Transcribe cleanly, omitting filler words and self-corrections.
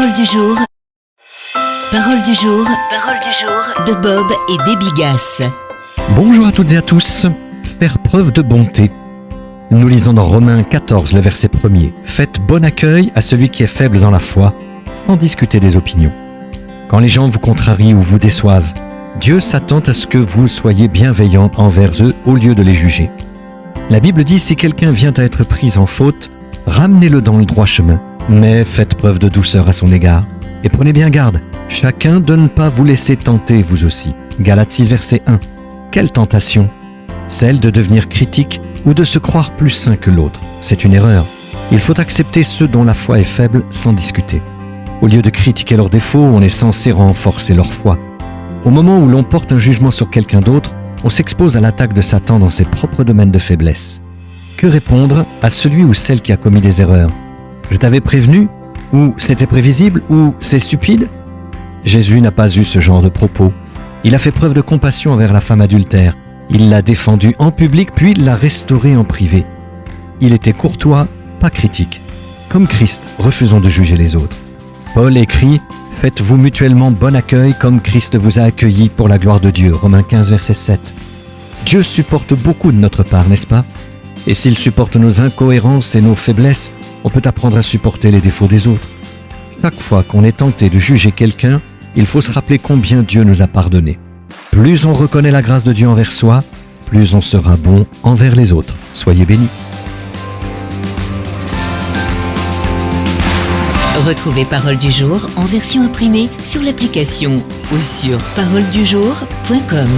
Parole du jour. Parole du jour. Parole du jour de Bob et Debbie Gass. Bonjour à toutes et à tous. Faire preuve de bonté. Nous lisons dans Romains 14, le verset 1er. Faites bon accueil à celui qui est faible dans la foi, sans discuter des opinions. Quand les gens vous contrarient ou vous déçoivent, Dieu s'attend à ce que vous soyez bienveillants envers eux au lieu de les juger. La Bible dit, si quelqu'un vient à être pris en faute, ramenez-le dans le droit chemin, mais faites preuve de douceur à son égard. Et prenez bien garde, chacun de ne pas vous laisser tenter vous aussi. Galates 6, verset 1. Quelle tentation? Celle de devenir critique ou de se croire plus saint que l'autre. C'est une erreur. Il faut accepter ceux dont la foi est faible sans discuter. Au lieu de critiquer leurs défauts, on est censé renforcer leur foi. Au moment où l'on porte un jugement sur quelqu'un d'autre, on s'expose à l'attaque de Satan dans ses propres domaines de faiblesse. Que répondre à celui ou celle qui a commis des erreurs? Je t'avais prévenu? Ou c'était prévisible? Ou c'est stupide? Jésus n'a pas eu ce genre de propos. Il a fait preuve de compassion envers la femme adultère. Il l'a défendue en public, puis l'a restaurée en privé. Il était courtois, pas critique. Comme Christ, refusons de juger les autres. Paul écrit « Faites-vous mutuellement bon accueil comme Christ vous a accueillis pour la gloire de Dieu » Romains 15, verset 7. Dieu supporte beaucoup de notre part, n'est-ce pas? Et s'il supporte nos incohérences et nos faiblesses, on peut apprendre à supporter les défauts des autres. Chaque fois qu'on est tenté de juger quelqu'un, il faut se rappeler combien Dieu nous a pardonné. Plus on reconnaît la grâce de Dieu envers soi, plus on sera bon envers les autres. Soyez bénis. Retrouvez Parole du jour en version imprimée sur l'application ou sur paroledujour.com.